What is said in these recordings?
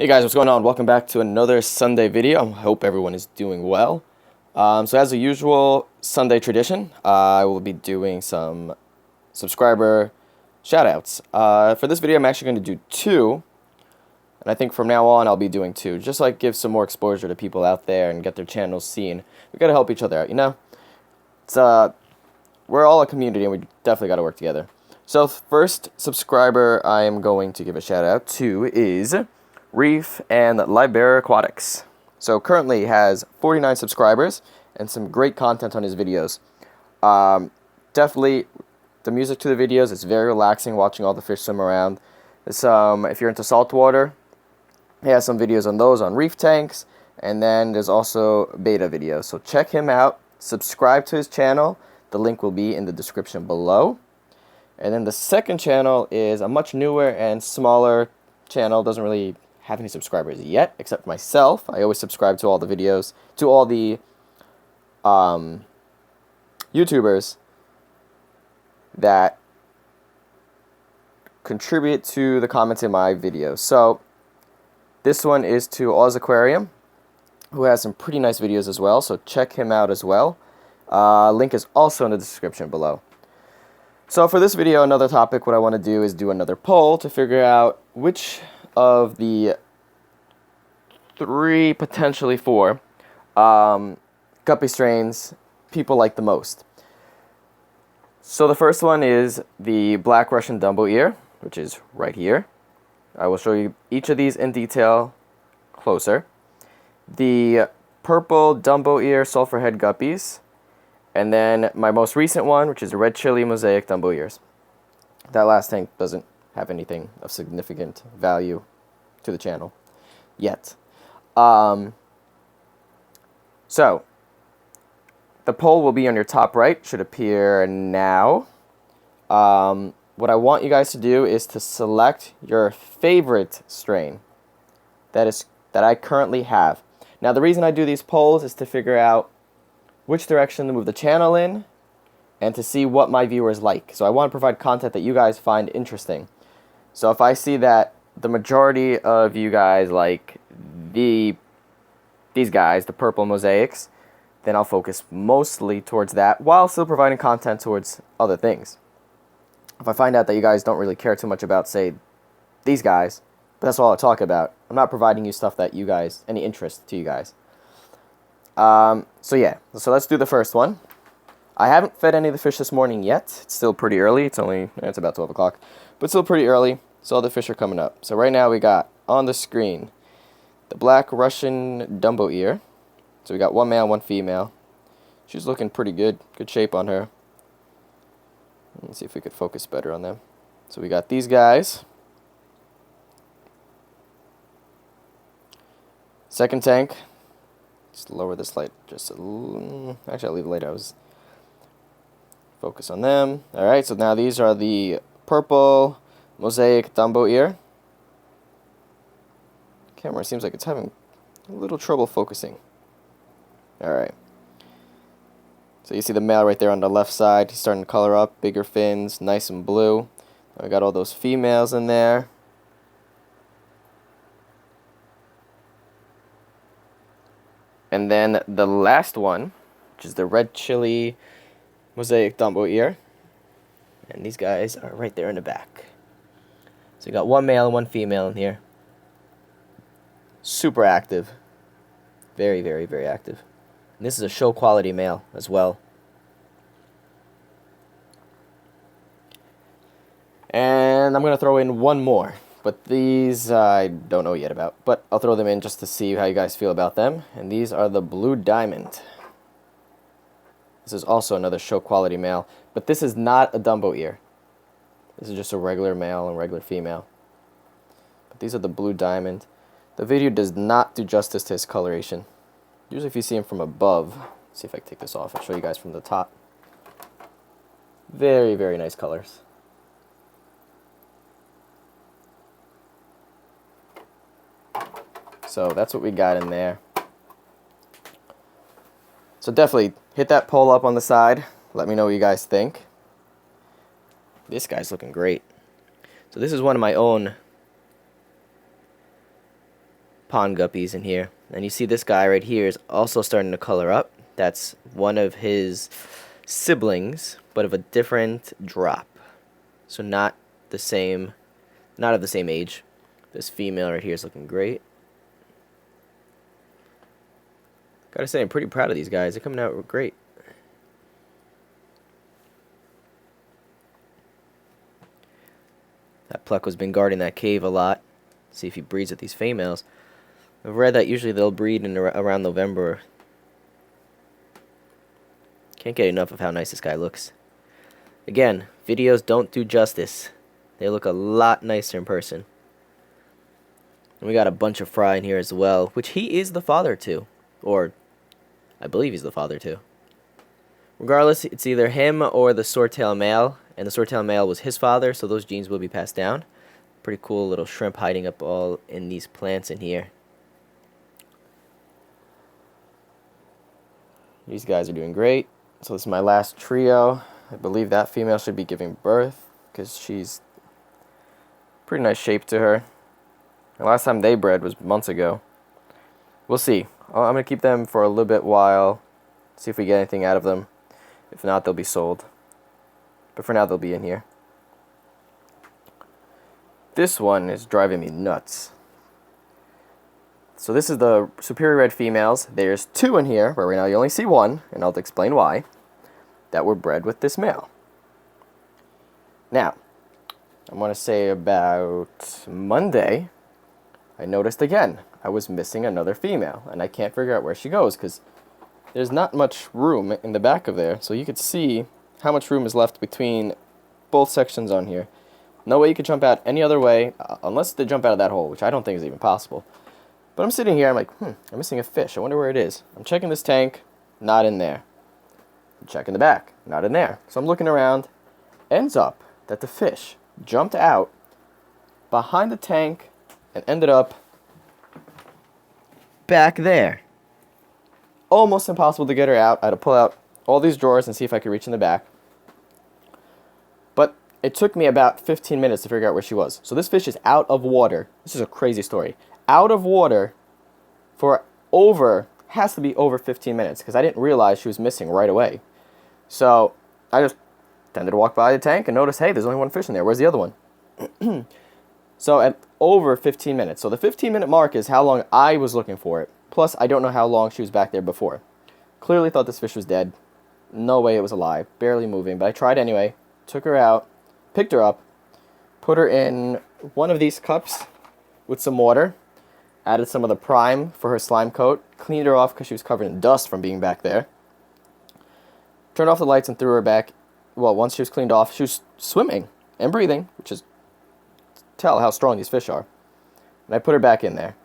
Hey guys, what's going on? Welcome back to another Sunday video. I hope everyone is doing well. So as a usual Sunday tradition, I will be doing some subscriber shoutouts. For this video, I'm actually going to do two, and I think from now on I'll be doing two, just like give some more exposure to people out there and get their channels seen. We gotta help each other out, you know? It's we're all a community and we definitely gotta work together. So first subscriber I am going to give a shout out to is Reef and Libear Aquatics. So currently he has 49 subscribers and some great content on his videos. Definitely the music to the videos is very relaxing, watching all the fish swim around. If you're into saltwater, he has some videos on those on reef tanks, and then there's also beta videos. So check him out, subscribe to his channel. The link will be in the description below. And then the second channel is a much newer and smaller channel, doesn't really have any subscribers yet, except myself. I always subscribe to all the videos, to all the YouTubers that contribute to the comments in my videos. So this one is to Oz Aquarium, who has some pretty nice videos as well, so check him out as well. Link is also in the description below. So for this video, another topic, what I want to do is do another poll to figure out which of the three, potentially four, guppy strains people like the most. So the first one is the Black Russian Dumbo Ear, which is right here. I will show you each of these in detail closer. The Purple Dumbo Ear Sulfur Head Guppies, and then my most recent one, which is the Red Chili Mosaic Dumbo Ears. That last tank doesn't have anything of significant value to the channel yet. So the poll will be on your top right, should appear now. What I want you guys to do is to select your favorite strain that I currently have. Now the reason I do these polls is to figure out which direction to move the channel in and to see what my viewers like. So I want to provide content that you guys find interesting. So if I see that the majority of you guys like these guys, the purple mosaics, then I'll focus mostly towards that while still providing content towards other things. If I find out that you guys don't really care too much about, say, these guys, but that's all I'll talk about, I'm not providing you stuff that you guys, any interest to you guys. So yeah, so let's do the first one. I haven't fed any of the fish this morning yet. It's still pretty early. It's about 12 o'clock, but still pretty early. So all the fish are coming up. So right now we got on the screen the Black Russian Dumbo Ear. So we got one male, one female. She's looking pretty good. Good shape on her. Let's see if we could focus better on them. So we got these guys. Second tank. Just lower this light just a little. Actually, I'll leave the light. I was focus on them. Alright, so now these are the Purple Mosaic Dumbo Ear. Camera seems like it's having a little trouble focusing. Alright. So you see the male right there on the left side. He's starting to color up. Bigger fins, nice and blue. I got all those females in there. And then the last one, which is the Red Chili Mosaic Dumbo Ear. And these guys are right there in the back. So you got one male and one female in here. Super active. Very, very, very active. And this is a show quality male as well. And I'm going to throw in one more. But these I don't know yet about. But I'll throw them in just to see how you guys feel about them. And these are the Blue Diamond. This is also another show quality male. But this is not a Dumbo Ear. This is just a regular male and regular female. But these are the Blue Diamond. The video does not do justice to his coloration. Usually if you see him from above, let's see if I can take this off. I'll show you guys from the top. Very, very nice colors. So that's what we got in there. So definitely hit that poll up on the side. Let me know what you guys think. This guy's looking great. So this is one of my own pond guppies in here. And you see this guy right here is also starting to color up. That's one of his siblings, but of a different drop. So not of the same age. This female right here is looking great. Gotta say, I'm pretty proud of these guys. They're coming out great. That Pleco's been guarding that cave a lot. See if he breeds with these females. I've read that usually they'll breed in around November. Can't get enough of how nice this guy looks. Again, videos don't do justice. They look a lot nicer in person. And we got a bunch of fry in here as well, which he is the father to. Or, I believe he's the father to. Regardless, it's either him or the swordtail male. And the swordtail male was his father, so those genes will be passed down. Pretty cool little shrimp hiding up all in these plants in here. These guys are doing great. So this is my last trio. I believe that female should be giving birth because she's pretty nice shape to her. The last time they bred was months ago. We'll see. I'm going to keep them for a little bit while, see if we get anything out of them. If not, they'll be sold. But for now, they'll be in here. This one is driving me nuts. So this is the superior red females. There's two in here, but right now you only see one, and I'll explain why, that were bred with this male. Now, I want to say about Monday, I noticed again, I was missing another female, and I can't figure out where she goes, because there's not much room in the back of there, so you could see how much room is left between both sections on here. No way you could jump out any other way, unless they jump out of that hole, which I don't think is even possible. But I'm sitting here, I'm like, I'm missing a fish. I wonder where it is. I'm checking this tank, not in there. I'm checking the back, not in there. So I'm looking around. Ends up that the fish jumped out behind the tank and ended up back there. Almost impossible to get her out. I had to pull out all these drawers and see if I could reach in the back. But it took me about 15 minutes to figure out where she was. So this fish is out of water. This is a crazy story. Out of water for has to be over 15 minutes because I didn't realize she was missing right away. So I just tended to walk by the tank and notice, hey, there's only one fish in there. Where's the other one? So at over 15 minutes. So the 15-minute mark is how long I was looking for it. Plus, I don't know how long she was back there before. Clearly thought this fish was dead. No way it was alive. Barely moving. But I tried anyway. Took her out. Picked her up. Put her in one of these cups with some water. Added some of the prime for her slime coat. Cleaned her off because she was covered in dust from being back there. Turned off the lights and threw her back. Well, once she was cleaned off, she was swimming and breathing, which is tell how strong these fish are. And I put her back in there.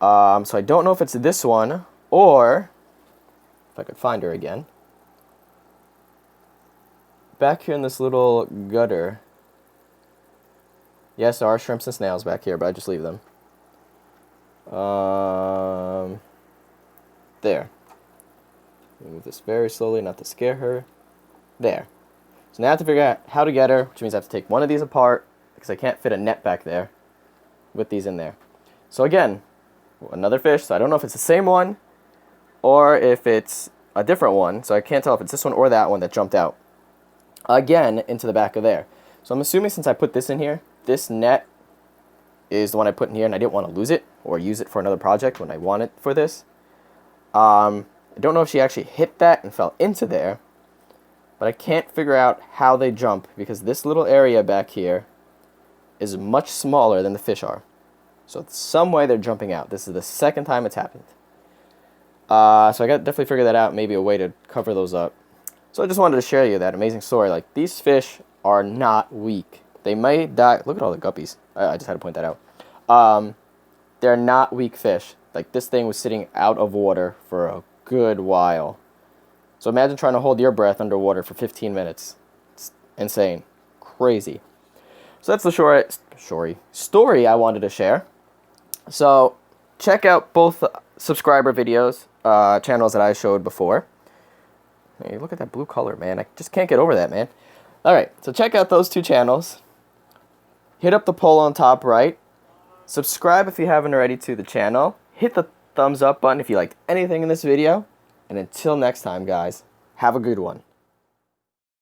So I don't know if it's this one or if I could find her again. Back here in this little gutter. Yes, there are shrimps and snails back here, but I just leave them. There. Move this very slowly, not to scare her. There. So now I have to figure out how to get her, which means I have to take one of these apart because I can't fit a net back there with these in there. So again, another fish. So I don't know if it's the same one or if it's a different one. So I can't tell if it's this one or that one that jumped out again into the back of there. So I'm assuming since I put this in here, this net is the one I put in here and I didn't want to lose it or use it for another project when I want it for this. I don't know if she actually hit that and fell into there, but I can't figure out how they jump because this little area back here is much smaller than the fish are. So some way they're jumping out. This is the second time it's happened. So I got to definitely figure that out, maybe a way to cover those up. So I just wanted to share you that amazing story. Like, these fish are not weak. They may die. Look at all the guppies. I just had to point that out. They're not weak fish. Like, this thing was sitting out of water for a good while. So imagine trying to hold your breath underwater for 15 minutes. It's insane. Crazy. So that's the story I wanted to share. So check out both subscriber videos, channels that I showed before. Hey, look at that blue color, man. I just can't get over that, man. Alright, so check out those two channels. Hit up the poll on top right. Subscribe if you haven't already to the channel. Hit the thumbs up button if you liked anything in this video. And until next time, guys, have a good one.